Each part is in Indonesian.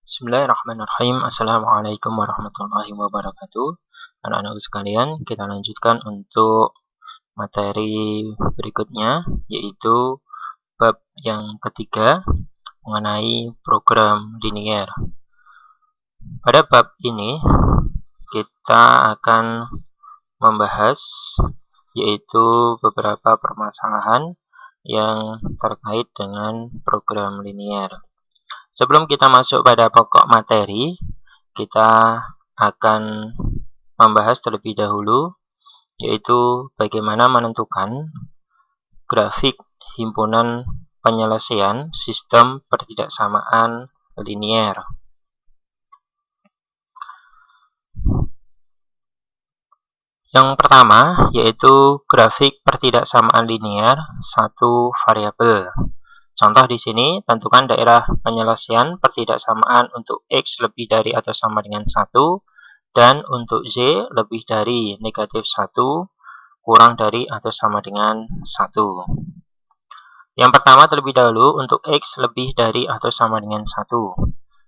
Bismillahirrahmanirrahim. Assalamualaikum warahmatullahi wabarakatuh. Anak-anakku sekalian, kita lanjutkan untuk materi berikutnya, yaitu bab yang ketiga mengenai program linier. Pada bab ini kita akan membahas yaitu beberapa permasalahan yang terkait dengan program linier. Sebelum kita masuk pada pokok materi, kita akan membahas terlebih dahulu yaitu bagaimana menentukan grafik himpunan penyelesaian sistem pertidaksamaan linier. Yang pertama yaitu grafik pertidaksamaan linier satu variabel. Contoh di sini, tentukan daerah penyelesaian pertidaksamaan untuk X lebih dari atau sama dengan 1 dan untuk Z lebih dari negatif 1 kurang dari atau sama dengan 1. Yang pertama terlebih dahulu untuk X lebih dari atau sama dengan 1.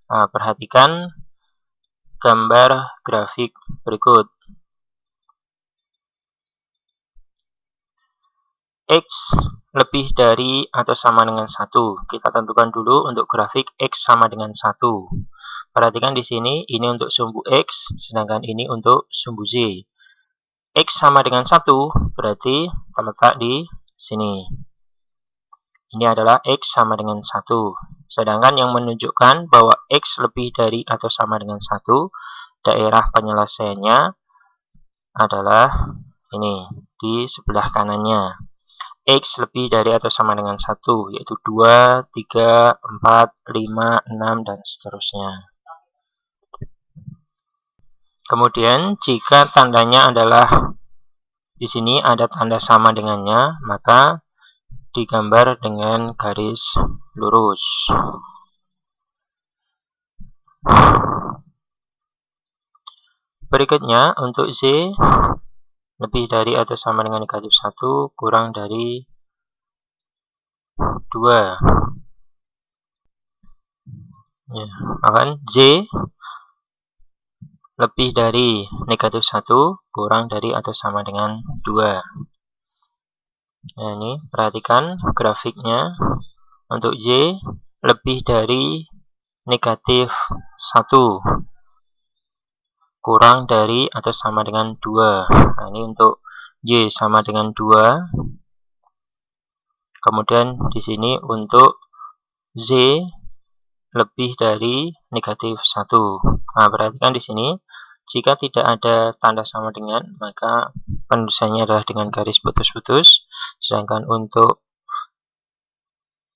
Perhatikan gambar grafik berikut. X lebih dari atau sama dengan 1. Kita tentukan dulu untuk grafik X sama dengan 1. Perhatikan di sini, ini untuk sumbu X, sedangkan ini untuk sumbu Z. X sama dengan 1, berarti terletak di sini. Ini adalah X sama dengan 1. Sedangkan yang menunjukkan bahwa X lebih dari atau sama dengan 1, daerah penyelesaiannya adalah ini, di sebelah kanannya. X lebih dari atau sama dengan 1, yaitu 2, 3, 4, 5, 6, dan seterusnya. Kemudian, jika tandanya adalah di sini ada tanda sama dengannya, maka digambar dengan garis lurus. Berikutnya, untuk Z lebih dari atau sama dengan negatif 1 kurang dari 2. Z lebih dari negatif 1 kurang dari atau sama dengan 2. Nah, ini perhatikan grafiknya. Untuk Z lebih dari negatif 1 kurang dari atau sama dengan 2. Nah, ini untuk Y sama dengan 2. Kemudian di sini untuk Z lebih dari negatif 1. Nah, perhatikan di sini, jika tidak ada tanda sama dengan, maka penulisannya adalah dengan garis putus-putus. Sedangkan untuk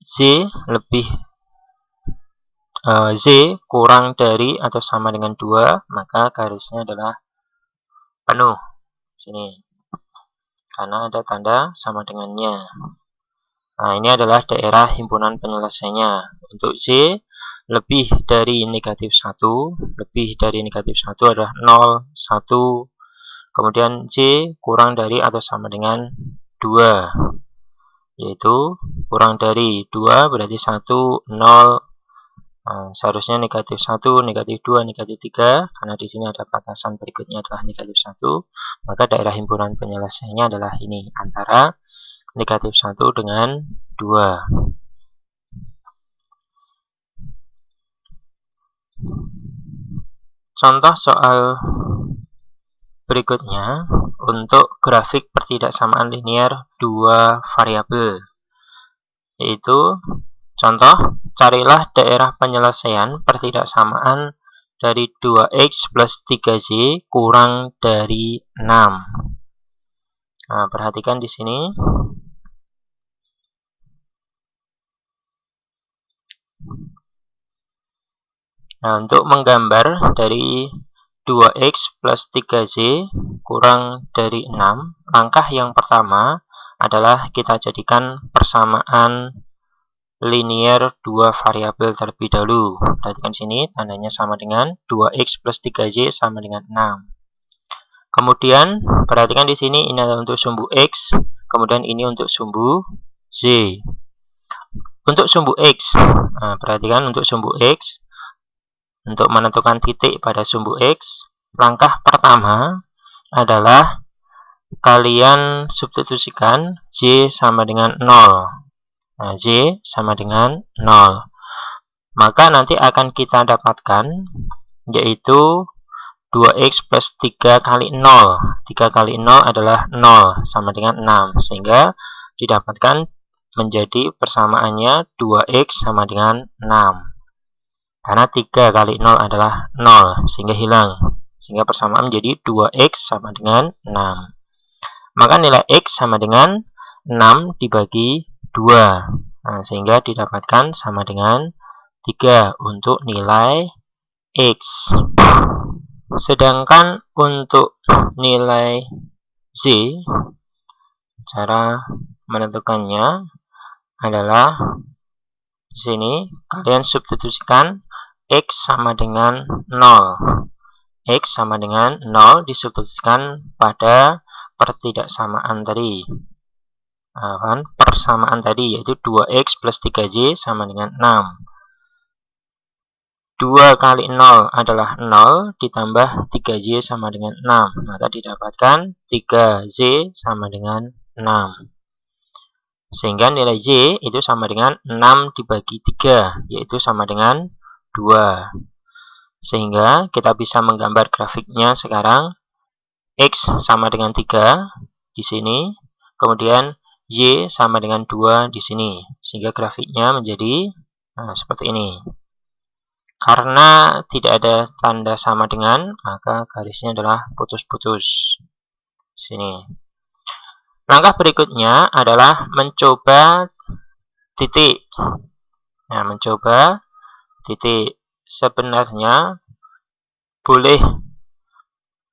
Z kurang dari atau sama dengan 2, maka garisnya adalah penuh sini karena ada tanda sama dengannya. Nah, ini adalah daerah himpunan penyelesaiannya. Untuk Z lebih dari negatif 1, lebih dari negatif 1 adalah 0, 1. Kemudian Z kurang dari atau sama dengan 2, yaitu kurang dari 2 berarti 1, 0. Seharusnya negatif 1, negatif 2, negatif 3, karena di sini ada batasan berikutnya adalah negatif 1, maka daerah himpunan penyelesaiannya adalah ini, antara negatif 1 dengan 2. Contoh soal berikutnya untuk grafik pertidaksamaan linier 2 variabel, yaitu contoh, carilah daerah penyelesaian pertidaksamaan dari 2x plus 3z kurang dari 6. Nah, perhatikan di sini. Nah, untuk menggambar dari 2x plus 3z kurang dari 6, langkah yang pertama adalah kita jadikan persamaan linier 2 variabel terlebih dahulu. Perhatikan sini, tandanya sama dengan 2x plus 3z sama dengan 6. Kemudian, perhatikan di sini, ini adalah untuk sumbu x, kemudian ini untuk sumbu z. Untuk sumbu x, perhatikan untuk sumbu x, untuk menentukan titik pada sumbu X, langkah pertama adalah kalian substitusikan J sama dengan 0. Nah, J sama dengan 0. Maka nanti akan kita dapatkan yaitu 2X plus 3 kali 0. 3 kali 0 adalah 0 sama dengan 6. Sehingga didapatkan menjadi persamaannya 2X sama dengan 6. Karena 3 kali 0 adalah 0. Sehingga hilang. Sehingga persamaan menjadi 2X sama dengan 6. Maka nilai X sama dengan 6 dibagi 2. Nah, sehingga didapatkan sama dengan 3 untuk nilai X. Sedangkan untuk nilai Z, cara menentukannya adalah di sini kalian substitusikan X sama dengan 0. X sama dengan 0 disubstitusikan pada pertidaksamaan tadi. Persamaan tadi yaitu 2X plus 3Z sama dengan 6. 2 kali 0 adalah 0 ditambah 3Z sama dengan 6. Maka didapatkan 3Z sama dengan 6. Sehingga nilai Z itu sama dengan 6 dibagi 3, yaitu sama dengan 2. Sehingga kita bisa menggambar grafiknya sekarang. X sama dengan 3 di sini. Kemudian Y sama dengan 2 di sini. Sehingga grafiknya menjadi seperti ini. Karena tidak ada tanda sama dengan, maka garisnya adalah putus-putus. Sini. Langkah berikutnya adalah mencoba titik. Nah, mencoba titik. Sebenarnya boleh,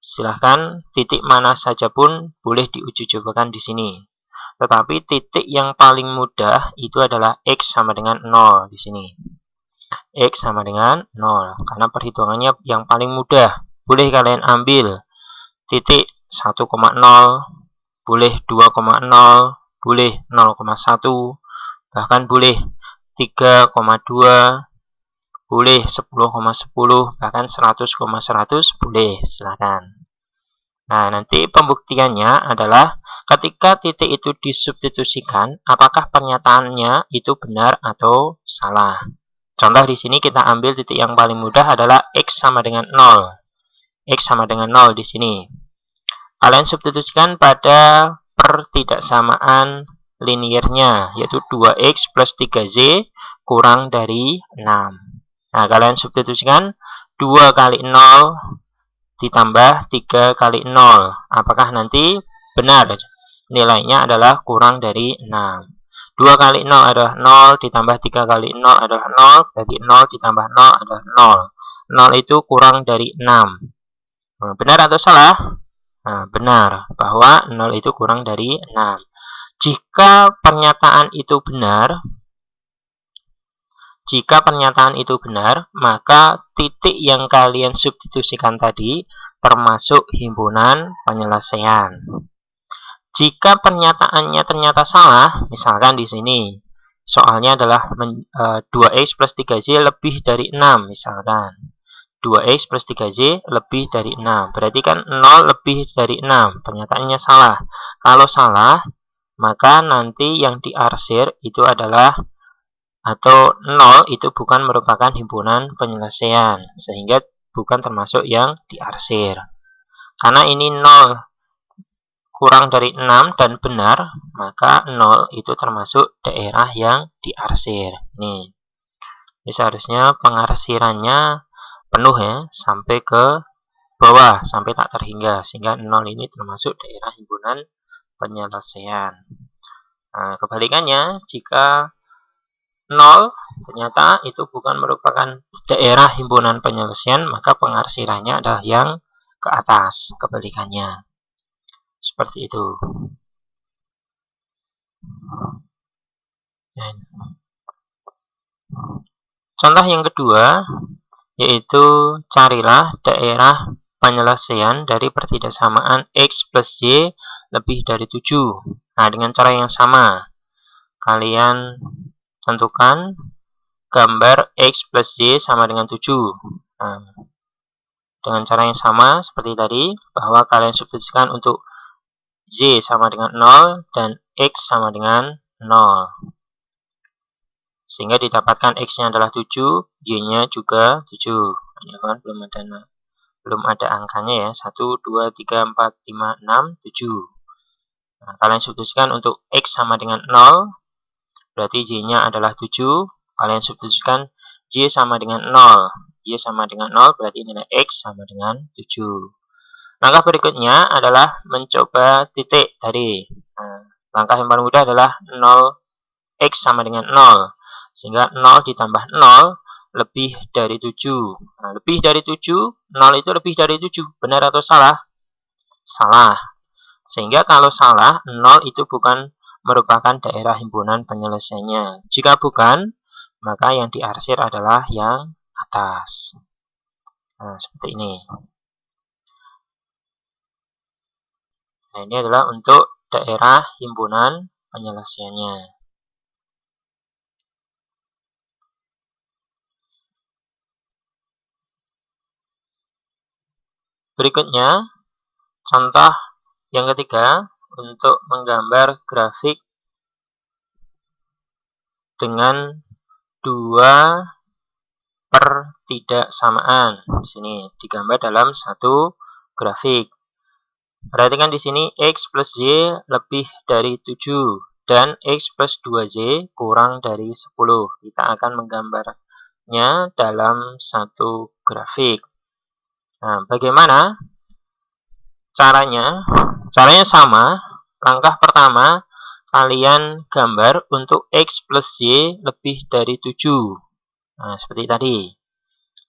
silahkan titik mana saja pun boleh diuji cobakan di sini. Tetapi titik yang paling mudah itu adalah X sama dengan 0 di sini. X sama dengan 0. Karena perhitungannya yang paling mudah. Boleh kalian ambil titik 1,0, boleh 2,0, boleh 0,1, bahkan boleh 3,2, boleh 10,10, bahkan 100,100 boleh. Silahkan. Nah, nanti pembuktiannya adalah ketika titik itu disubstitusikan, apakah pernyataannya itu benar atau salah. Contoh di sini kita ambil titik yang paling mudah adalah X sama dengan 0. X sama dengan 0 di sini. Kalian substitusikan pada pertidaksamaan liniernya, yaitu 2X plus 3Z kurang dari 6. Nah, kalian substitusikan 2 kali 0 ditambah 3 kali 0. Apakah nanti benar nilainya adalah kurang dari 6. 2 kali 0 adalah 0, ditambah 3 kali 0 adalah 0, berarti 0 ditambah 0 adalah 0. 0 itu kurang dari 6. Benar atau salah? Nah, benar, bahwa 0 itu kurang dari 6. Jika pernyataan itu benar, maka titik yang kalian substitusikan tadi termasuk himpunan penyelesaian. Jika pernyataannya ternyata salah, misalkan di sini soalnya adalah 2X plus 3Z lebih dari 6, misalkan 2X plus 3Z lebih dari 6, berarti kan 0 lebih dari 6, pernyataannya salah. Kalau salah, maka nanti yang diarsir itu adalah, atau 0 itu bukan merupakan himpunan penyelesaian, sehingga bukan termasuk yang diarsir. Karena ini 0 kurang dari 6 dan benar, maka 0 itu termasuk daerah yang diarsir. Nih, ini seharusnya pengarsirannya penuh ya, sampai ke bawah, sampai tak terhingga, sehingga 0 ini termasuk daerah himpunan penyelesaian. Nah, kebalikannya, jika 0 ternyata itu bukan merupakan daerah himpunan penyelesaian, maka pengarsirannya adalah yang ke atas, kebalikannya. Seperti itu. Contoh yang kedua, yaitu carilah daerah penyelesaian dari pertidaksamaan X plus Y lebih dari 7. Nah, dengan cara yang sama, kalian tentukan gambar X plus Y sama dengan 7. Nah, dengan cara yang sama seperti tadi, bahwa kalian substitusikan untuk Z sama dengan 0 dan X sama dengan 0. Sehingga didapatkan X-nya adalah 7, Y-nya juga 7. Ini kan belum ada angkanya ya. 1, 2, 3, 4, 5, 6, 7. Nah, kalian substitusikan untuk X sama dengan 0, berarti Y-nya adalah 7. Kalian substitusikan Y sama dengan 0. Y sama dengan 0, berarti nilai X sama dengan 7. Langkah berikutnya adalah mencoba titik tadi. Nah, langkah yang paling mudah adalah 0, X sama dengan 0. Sehingga 0 ditambah 0 lebih dari 7. Nah, lebih dari 7, 0 itu lebih dari 7. Benar atau salah? Salah. Sehingga kalau salah, 0 itu bukan merupakan daerah himpunan penyelesaiannya. Jika bukan, maka yang diarsir adalah yang atas. Nah, seperti ini. Nah, ini adalah untuk daerah himpunan penyelesaiannya. Berikutnya, contoh yang ketiga, untuk menggambar grafik dengan 2 pertidaksamaan. Di sini digambar dalam satu grafik. Perhatikan di sini X plus Y lebih dari 7 dan X plus 2Z kurang dari 10. Kita akan menggambarnya dalam satu grafik. Nah, bagaimana caranya? Caranya sama. Langkah pertama, kalian gambar untuk X plus Y lebih dari 7. Nah, seperti tadi.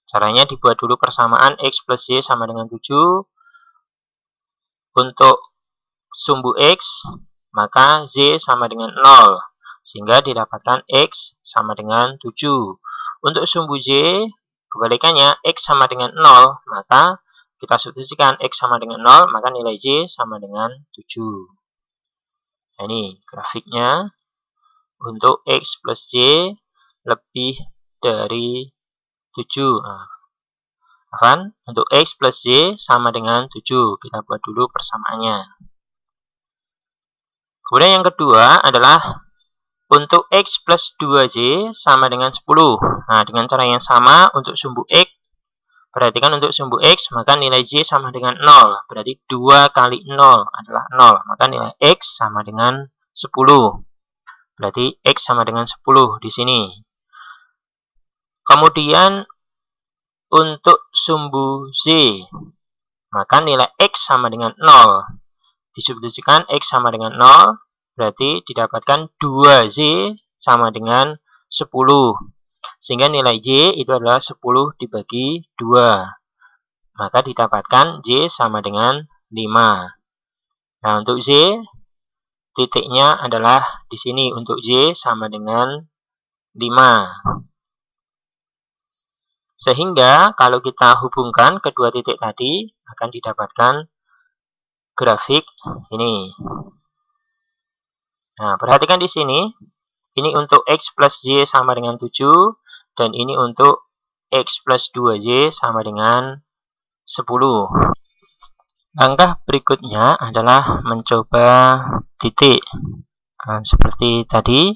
Caranya dibuat dulu persamaan X plus Y sama dengan 7. Untuk sumbu X, maka Z sama dengan 0. Sehingga didapatkan X sama dengan 7. Untuk sumbu Z, kebalikannya X sama dengan 0, maka kita substitusikan X sama dengan 0, maka nilai Z sama dengan 7. Nah, ini grafiknya untuk X plus Y lebih dari 7. Nah, untuk X plus Y sama dengan 7. Kita buat dulu persamaannya. Kemudian yang kedua adalah untuk X plus 2Z sama dengan 10. Nah, dengan cara yang sama untuk sumbu X, perhatikan untuk sumbu X, maka nilai Z sama dengan 0. Berarti 2 kali 0 adalah 0. Maka nilai X sama dengan 10. Berarti X sama dengan 10 di sini. Kemudian untuk sumbu Z, maka nilai X sama dengan 0. Disubstitusikan X sama dengan 0, berarti didapatkan 2Z sama dengan 10. Sehingga nilai Y itu adalah 10 dibagi 2. Maka didapatkan Y sama dengan 5. Nah, untuk Z, titiknya adalah di sini. Untuk Y sama dengan 5. Sehingga kalau kita hubungkan kedua titik tadi, akan didapatkan grafik ini. Nah, perhatikan di sini. Ini untuk X plus Y sama dengan 7. Dan ini untuk X plus 2Y sama dengan 10. Langkah berikutnya adalah mencoba titik. Nah, seperti tadi,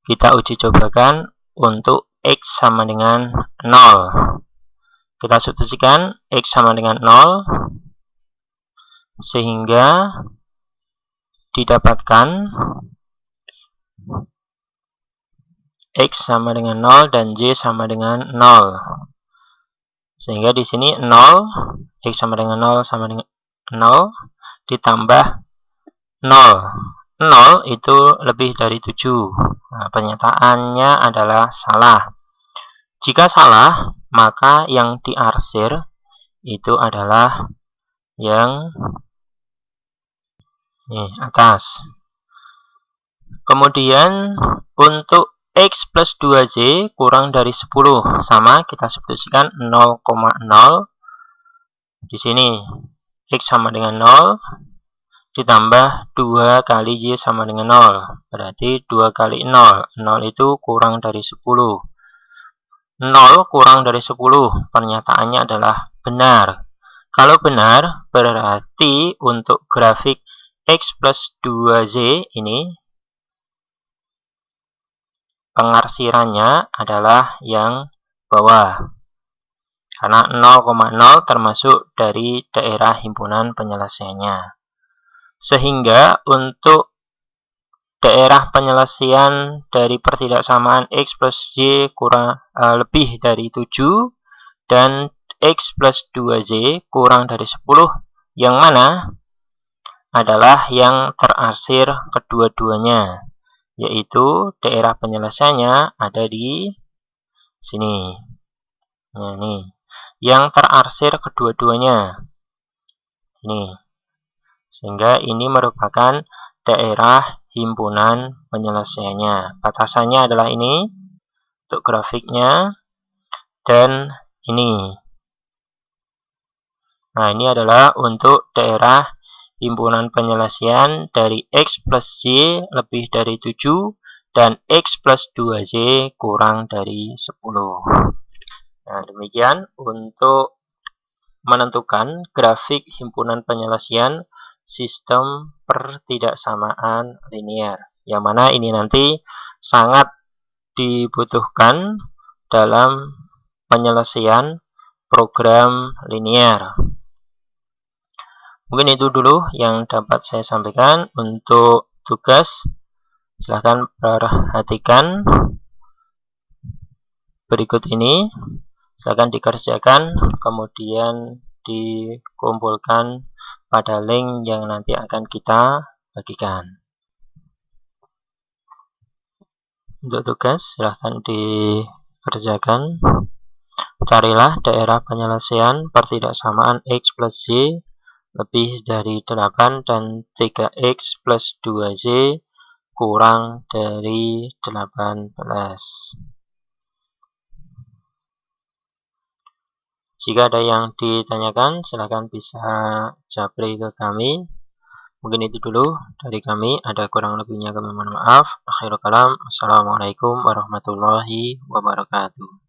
kita uji cobakan untuk X sama dengan 0. Kita substitusikan X sama dengan 0. Sehingga didapatkan X sama dengan 0 dan Y sama dengan 0. Sehingga di sini 0, X sama dengan 0 sama dengan 0, ditambah 0. 0 itu lebih dari 7. Nah, pernyataannya adalah salah. Jika salah, maka yang diarsir itu adalah yang atas. Kemudian untuk X plus 2Z kurang dari 10, sama kita substitusikan 0,0. Di sini X sama dengan 0 ditambah 2 kali Y sama dengan 0. Berarti 2 kali 0. 0 itu kurang dari 10. 0 kurang dari 10. Pernyataannya adalah benar. Kalau benar, berarti untuk grafik X plus 2Z ini, pengarsirannya adalah yang bawah. Karena 0,0 termasuk dari daerah himpunan penyelesaiannya. Sehingga untuk daerah penyelesaian dari pertidaksamaan X plus Y lebih dari 7 dan X plus 2Z kurang dari 10, yang mana adalah yang terarsir kedua-duanya, yaitu daerah penyelesaiannya ada di sini. Nah, ini yang terarsir kedua-duanya ini, sehingga ini merupakan daerah himpunan penyelesaiannya. Batasannya adalah ini untuk grafiknya, dan ini. Nah, ini adalah untuk daerah himpunan penyelesaian dari X plus Y lebih dari 7 dan X plus 2Z kurang dari 10. Nah, demikian untuk menentukan grafik himpunan penyelesaian sistem pertidaksamaan linier, yang mana ini nanti sangat dibutuhkan dalam penyelesaian program linier. Mungkin itu dulu yang dapat saya sampaikan. Untuk tugas, silahkan perhatikan berikut ini, silahkan dikerjakan, kemudian dikumpulkan pada link yang nanti akan kita bagikan. Untuk tugas, silahkan dikerjakan. Carilah daerah penyelesaian pertidaksamaan X plus Y lebih dari 8 dan 3X plus 2Z kurang dari 18. Jika ada yang ditanyakan, silakan bisa japri ke kami. Mungkin itu dulu dari kami. Ada kurang lebihnya kami mohon maaf. Akhirul kalam. Assalamualaikum warahmatullahi wabarakatuh.